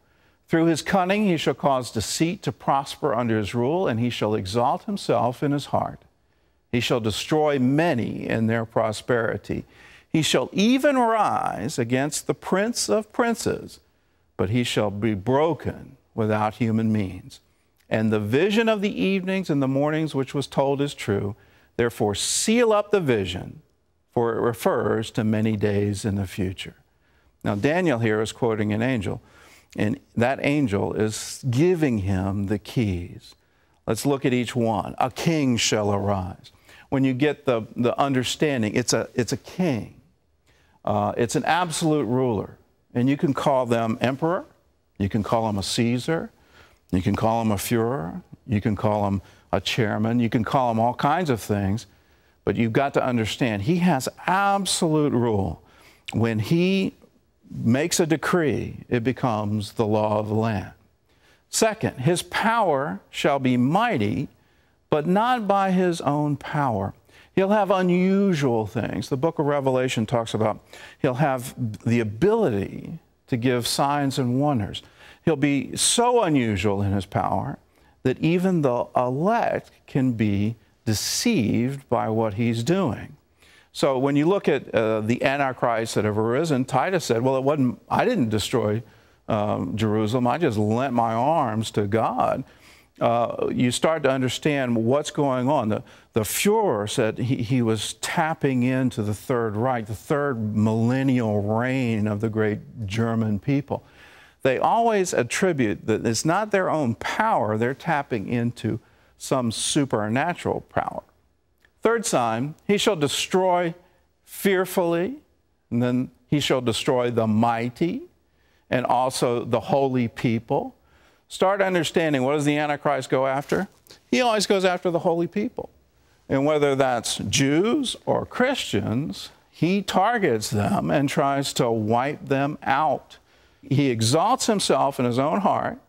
Through his cunning he shall cause deceit to prosper under his rule, and he shall exalt himself in his heart. He shall destroy many in their prosperity. He shall even rise against the prince of princes, but he shall be broken without human means. And the vision of the evenings and the mornings which was told is true. Therefore seal up the vision, for it refers to many days in the future. Now, Daniel here is quoting an angel, and that angel is giving him the keys. Let's look at each one. A king shall arise. When you get the understanding, it's a king. It's an absolute ruler. And you can call them emperor, you can call him a Caesar, you can call him a Führer, you can call him a chairman, you can call him all kinds of things, but you've got to understand, he has absolute rule. When he makes a decree, it becomes the law of the land. Second, his power shall be mighty, but not by his own power. He'll have unusual things. The book of Revelation talks about he'll have the ability to give signs and wonders. He'll be so unusual in his power that even the elect can be deceived by what he's doing. So when you look at the Antichrists that have arisen, Titus said, well, I didn't destroy Jerusalem. I just lent my arms to God. You start to understand what's going on. The Führer said he was tapping into the Third Reich, the third millennial reign of the great German people. They always attribute that it's not their own power, they're tapping into some supernatural power. Third sign, he shall destroy fearfully, and then he shall destroy the mighty, and also the holy people. start understanding what does the Antichrist go after? He always goes after the holy people. And whether that's Jews or Christians, he targets them and tries to wipe them out. He exalts himself in his own heart,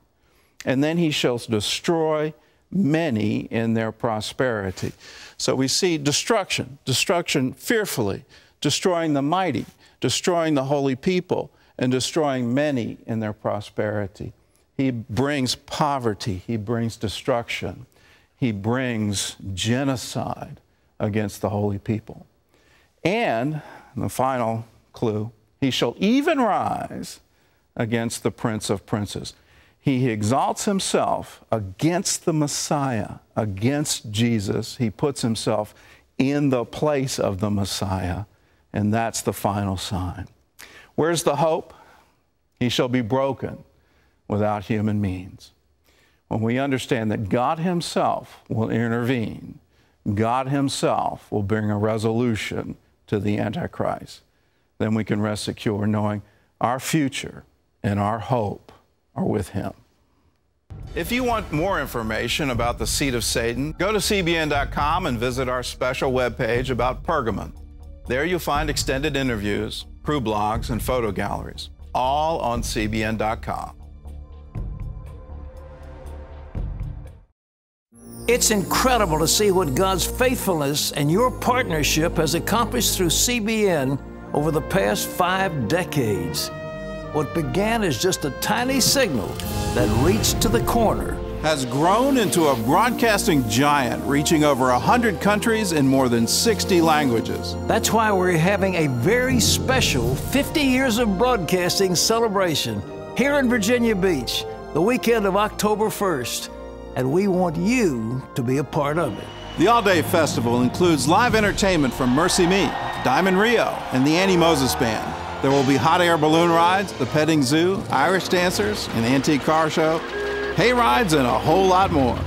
and then he shall destroy many in their prosperity. So we see destruction fearfully, destroying the mighty, destroying the holy people, and destroying many in their prosperity. He brings poverty, he brings destruction, he brings genocide against the holy people. And the final clue, he shall even rise against the Prince of Princes. He exalts himself against the Messiah, against Jesus. He puts himself in the place of the Messiah, and that's the final sign. Where's the hope? He shall be broken without human means. When we understand that God himself will intervene, God himself will bring a resolution to the Antichrist, then we can rest secure knowing our future and our hope are with him. If you want more information about the seed of Satan, go to cbn.com and visit our special webpage about Pergamon. There you'll find extended interviews, crew blogs, and photo galleries, all on cbn.com. It's incredible to see what God's faithfulness and your partnership has accomplished through CBN over the past 5 decades. What began as just a tiny signal that reached to the corner has grown into a broadcasting giant reaching over 100 countries in more than 60 languages. That's why we're having a very special 50 years of broadcasting celebration here in Virginia Beach, the weekend of October 1st. And we want you to be a part of it. The all-day festival includes live entertainment from Mercy Me, Diamond Rio, and the Annie Moses Band. There will be hot air balloon rides, the petting zoo, Irish dancers, an antique car show, hay rides, and a whole lot more.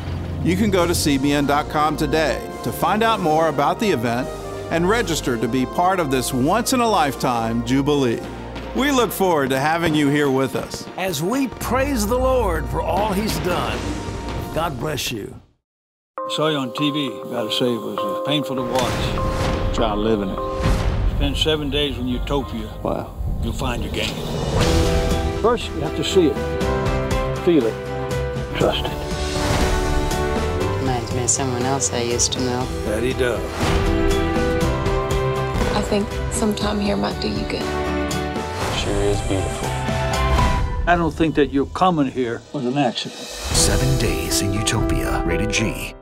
You can go to cbn.com today to find out more about the event and register to be part of this once-in-a-lifetime Jubilee. We look forward to having you here with us. As we praise the Lord for all he's done, God bless you. I saw you on TV. Gotta say, it was painful to watch. Try living it. Spend 7 days in Utopia. Wow. You'll find your game. First, you have to see it, feel it, trust it. Reminds me of someone else I used to know. That he does. I think some time here might do you good. Sure is beautiful. I don't think that your coming here was an accident. 7 days in Utopia, rated G.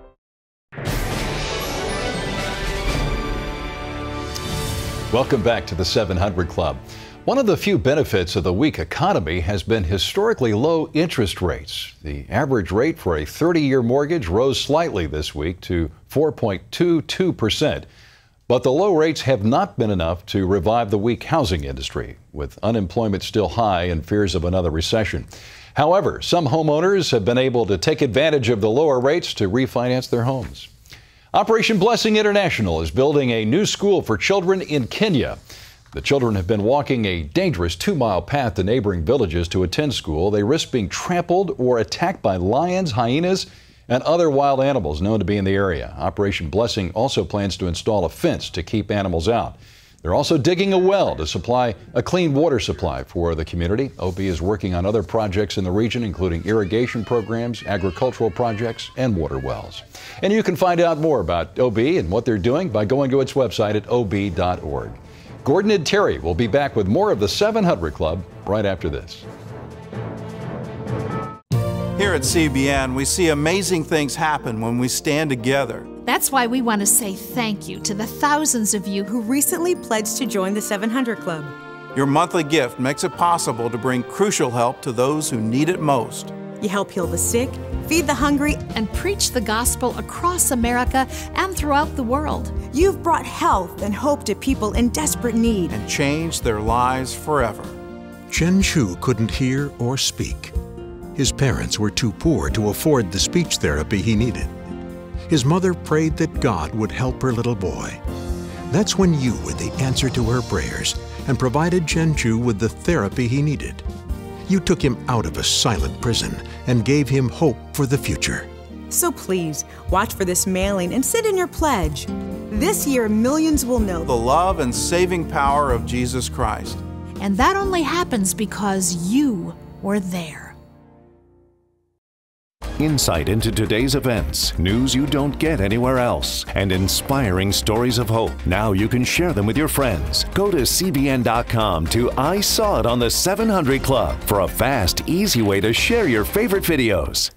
Welcome back to the 700 Club. One of the few benefits of the weak economy has been historically low interest rates. The average rate for a 30-year mortgage rose slightly this week to 4.22%. But the low rates have not been enough to revive the weak housing industry, with unemployment still high and fears of another recession. However, some homeowners have been able to take advantage of the lower rates to refinance their homes. Operation Blessing International is building a new school for children in Kenya. The children have been walking a dangerous 2-mile path to neighboring villages to attend school. They risk being trampled or attacked by lions, hyenas, and other wild animals known to be in the area. Operation Blessing also plans to install a fence to keep animals out. They're also digging a well to supply a clean water supply for the community. OB is working on other projects in the region, including irrigation programs, agricultural projects, and water wells. And you can find out more about OB and what they're doing by going to its website at ob.org. Gordon and Terry will be back with more of the 700 Club right after this. Here at CBN, we see amazing things happen when we stand together. That's why we want to say thank you to the thousands of you who recently pledged to join the 700 Club. Your monthly gift makes it possible to bring crucial help to those who need it most. You help heal the sick, feed the hungry, and preach the gospel across America and throughout the world. You've brought health and hope to people in desperate need. And changed their lives forever. Chen Chu couldn't hear or speak. His parents were too poor to afford the speech therapy he needed. His mother prayed that God would help her little boy. That's when you were the answer to her prayers and provided Chen Chu with the therapy he needed. You took him out of a silent prison and gave him hope for the future. So please, watch for this mailing and send in your pledge. This year, millions will know the love and saving power of Jesus Christ. And that only happens because you were there. Insight into today's events, news you don't get anywhere else, and inspiring stories of hope. Now you can share them with your friends. Go to CBN.com to I Saw It on the 700 Club for a fast, easy way to share your favorite videos.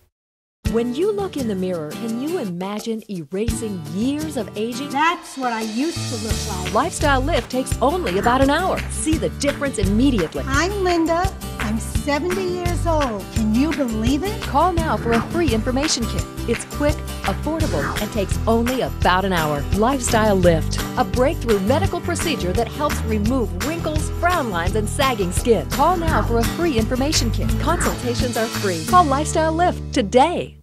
When you look in the mirror, can you imagine erasing years of aging? That's what I used to look like. Lifestyle Lift takes only about an hour. See the difference immediately. I'm Linda. I'm 70 years old. Can you believe it? Call now for a free information kit. It's quick, affordable, and takes only about an hour. Lifestyle Lift, a breakthrough medical procedure that helps remove wrinkles, frown lines, and sagging skin. Call now for a free information kit. Consultations are free. Call Lifestyle Lift today.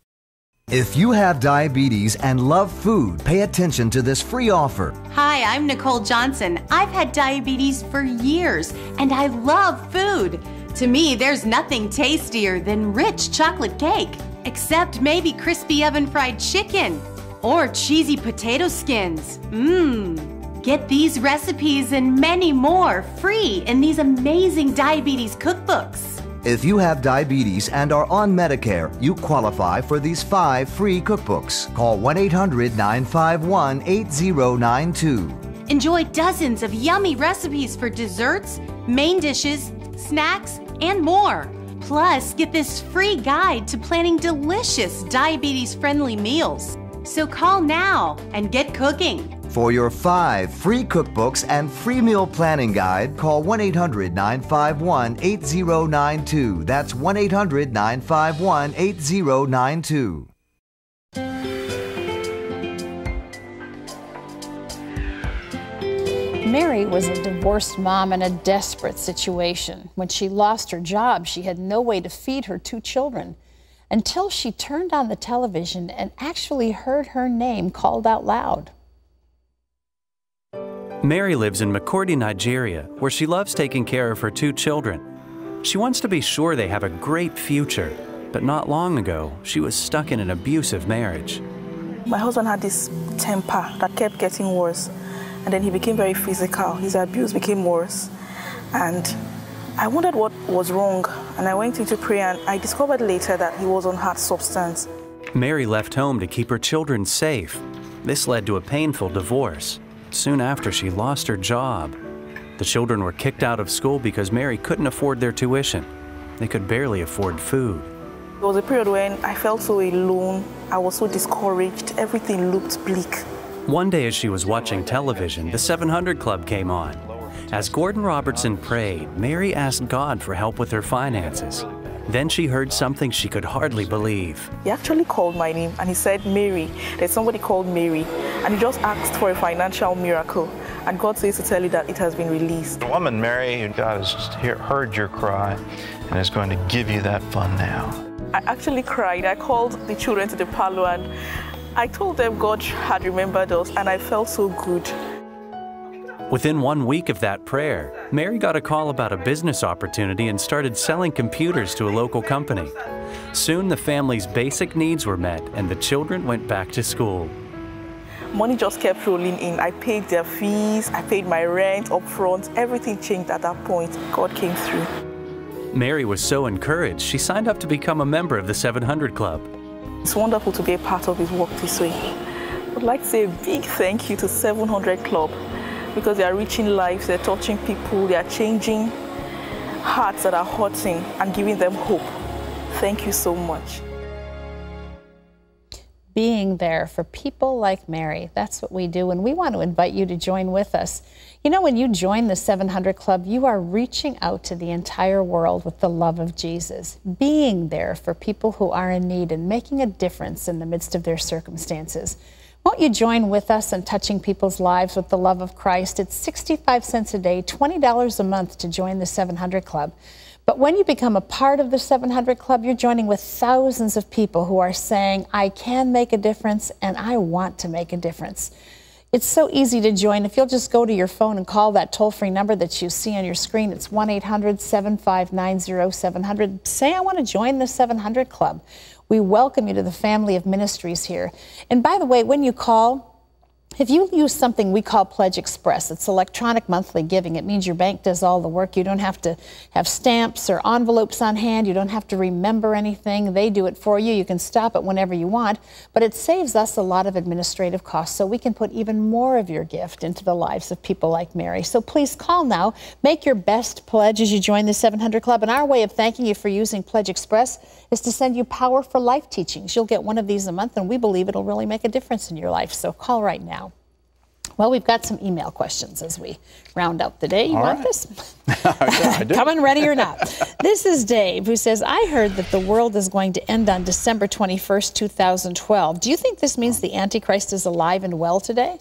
If you have diabetes and love food, pay attention to this free offer. Hi, I'm Nicole Johnson. I've had diabetes for years, and I love food. To me, there's nothing tastier than rich chocolate cake, except maybe crispy oven-fried chicken or cheesy potato skins. Get these recipes and many more free in these amazing diabetes cookbooks. If you have diabetes and are on Medicare, you qualify for these 5 free cookbooks. Call 1-800-951-8092. Enjoy dozens of yummy recipes for desserts, main dishes, snacks, and more. Plus, get this free guide to planning delicious diabetes-friendly meals. So call now and get cooking. For your 5 free cookbooks and free meal planning guide, call 1-800-951-8092. That's 1-800-951-8092. Mary was a divorced mom in a desperate situation. When she lost her job, she had no way to feed her 2 children until she turned on the television and actually heard her name called out loud. Mary lives in Makurdi, Nigeria, where she loves taking care of her 2 children. She wants to be sure they have a great future, but not long ago, she was stuck in an abusive marriage. My husband had this temper that kept getting worse, and then he became very physical. His abuse became worse, and I wondered what was wrong, and I went into prayer, and I discovered later that he was on hard substance. Mary left home to keep her children safe. This led to a painful divorce. Soon after, she lost her job. The children were kicked out of school because Mary couldn't afford their tuition. They could barely afford food. There was a period when I felt so alone. I was so discouraged. Everything looked bleak. One day as she was watching television, the 700 Club came on. As Gordon Robertson prayed, Mary asked God for help with her finances. Then she heard something she could hardly believe. He actually called my name and he said, Mary, there's somebody called Mary. And he just asked for a financial miracle. And God says to tell you that it has been released. The woman, Mary, God has just heard your cry and is going to give you that fund now. I actually cried. I called the children to the parlor and I told them God had remembered us, and I felt so good. Within 1 week of that prayer, Mary got a call about a business opportunity and started selling computers to a local company. Soon the family's basic needs were met and the children went back to school. Money just kept rolling in. I paid their fees, I paid my rent up front. Everything changed at that point. God came through. Mary was so encouraged, she signed up to become a member of the 700 Club. It's wonderful to be a part of his work this way. I would like to say a big thank you to 700 Club, because they are reaching lives, they're touching people, they are changing hearts that are hurting and giving them hope. Thank you so much. Being there for people like Mary, that's what we do, and we want to invite you to join with us. You know, when you join the 700 Club, you are reaching out to the entire world with the love of Jesus, being there for people who are in need and making a difference in the midst of their circumstances. Won't you join with us in touching people's lives with the love of Christ? It's 65 cents a day, $20 a month to join the 700 Club. But when you become a part of the 700 Club, you're joining with thousands of people who are saying, I can make a difference and I want to make a difference. It's so easy to join. If you'll just go to your phone and call that toll-free number that you see on your screen, it's 1-800-759-0700. Say, I want to join the 700 Club. We welcome you to the family of ministries here. And by the way, when you call, if you use something we call Pledge Express, it's electronic monthly giving. It means your bank does all the work. You don't have to have stamps or envelopes on hand. You don't have to remember anything. They do it for you. You can stop it whenever you want. But it saves us a lot of administrative costs, so we can put even more of your gift into the lives of people like Mary. So please call now. Make your best pledge as you join the 700 Club. And our way of thanking you for using Pledge Express is to send you Power for Life teachings. You'll get one of these a month, and we believe it'll really make a difference in your life. So call right now. Well, we've got some email questions as we round out the day. You want this? Yeah, I do. Coming ready or not. This is Dave, who says, I heard that the world is going to end on December 21st, 2012. Do you think this means the Antichrist is alive and well today?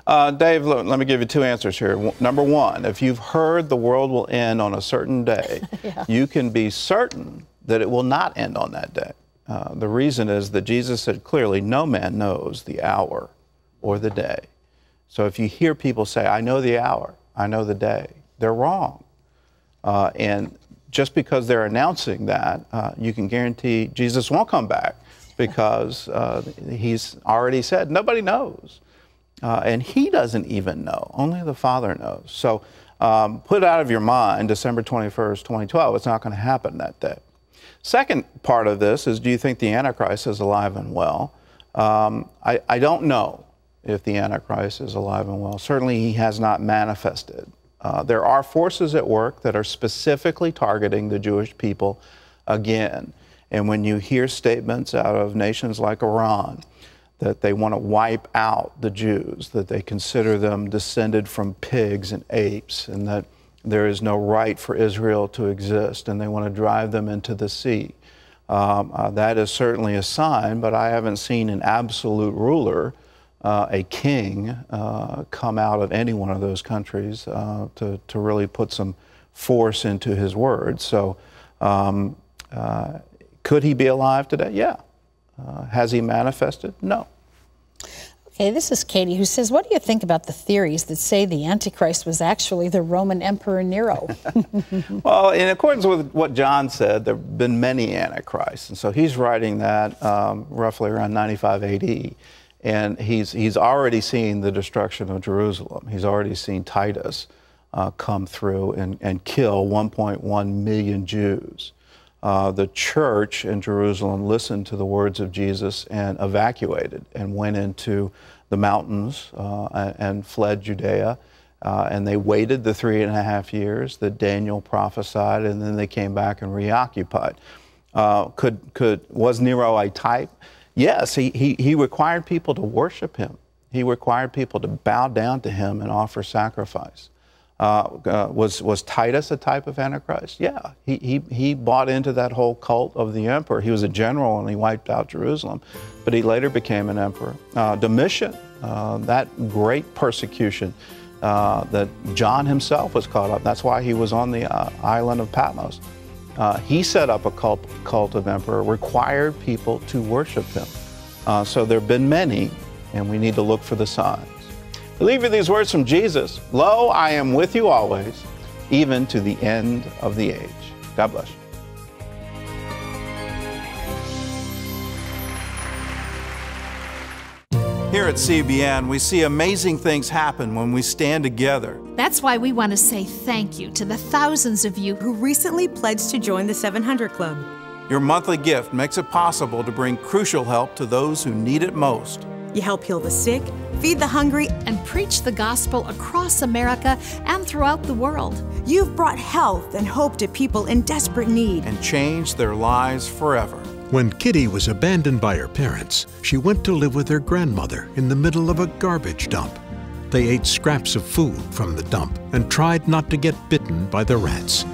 Dave, look, let me give you two answers here. Number one, if you've heard the world will end on a certain day, you can be certain that it will not end on that day. The reason is that Jesus said clearly, no man knows the hour or the day. So if you hear people say, I know the hour, I know the day, they're wrong. And just because they're announcing that, you can guarantee Jesus won't come back, because he's already said nobody knows. And he doesn't even know. Only the Father knows. So put out of your mind December 21st, 2012. It's not going to happen that day. Second part of this is, do you think the Antichrist is alive and well? I don't know if the Antichrist is alive and well. Certainly he has not manifested. There are forces at work that are specifically targeting the Jewish people again. And when you hear statements out of nations like Iran that they want to wipe out the Jews, that they consider them descended from pigs and apes, and that there is no right for Israel to exist, and they want to drive them into the sea, that is certainly a sign, but I haven't seen an absolute ruler, a king, come out of any one of those countries to really put some force into his word. So could he be alive today? Yeah. Has he manifested? No. Okay, this is Katie, who says, what do you think about the theories that say the Antichrist was actually the Roman Emperor Nero? Well, in accordance with what John said, there have been many Antichrists. And so he's writing that roughly around 95 AD. And he's already seen the destruction of Jerusalem. He's already seen Titus come through and kill 1.1 million Jews. The church in Jerusalem listened to the words of Jesus and evacuated and went into the mountains and fled Judea. And they waited the 3.5 years that Daniel prophesied, and then they came back and reoccupied. Was Nero a type? Yes, he required people to worship him. He required people to bow down to him and offer sacrifice. Was Titus a type of Antichrist? Yeah, he bought into that whole cult of the emperor. He was a general and he wiped out Jerusalem, but he later became an emperor. Domitian, that great persecution that John himself was caught up. That's why he was on the island of Patmos. He set up a cult of emperor, required people to worship him. So there have been many, and we need to look for the signs. I leave you these words from Jesus. Lo, I am with you always, even to the end of the age. God bless you. Here at CBN, we see amazing things happen when we stand together. That's why we want to say thank you to the thousands of you who recently pledged to join the 700 Club. Your monthly gift makes it possible to bring crucial help to those who need it most. You help heal the sick, feed the hungry, and preach the gospel across America and throughout the world. You've brought health and hope to people in desperate need. And changed their lives forever. When Kitty was abandoned by her parents, she went to live with her grandmother in the middle of a garbage dump. They ate scraps of food from the dump and tried not to get bitten by the rats.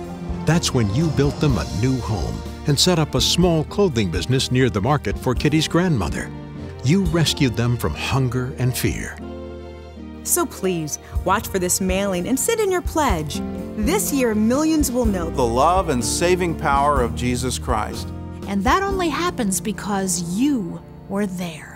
That's when you built them a new home and set up a small clothing business near the market for Kitty's grandmother. You rescued them from hunger and fear. So please, watch for this mailing and send in your pledge. This year, millions will know the love and saving power of Jesus Christ. And that only happens because you were there.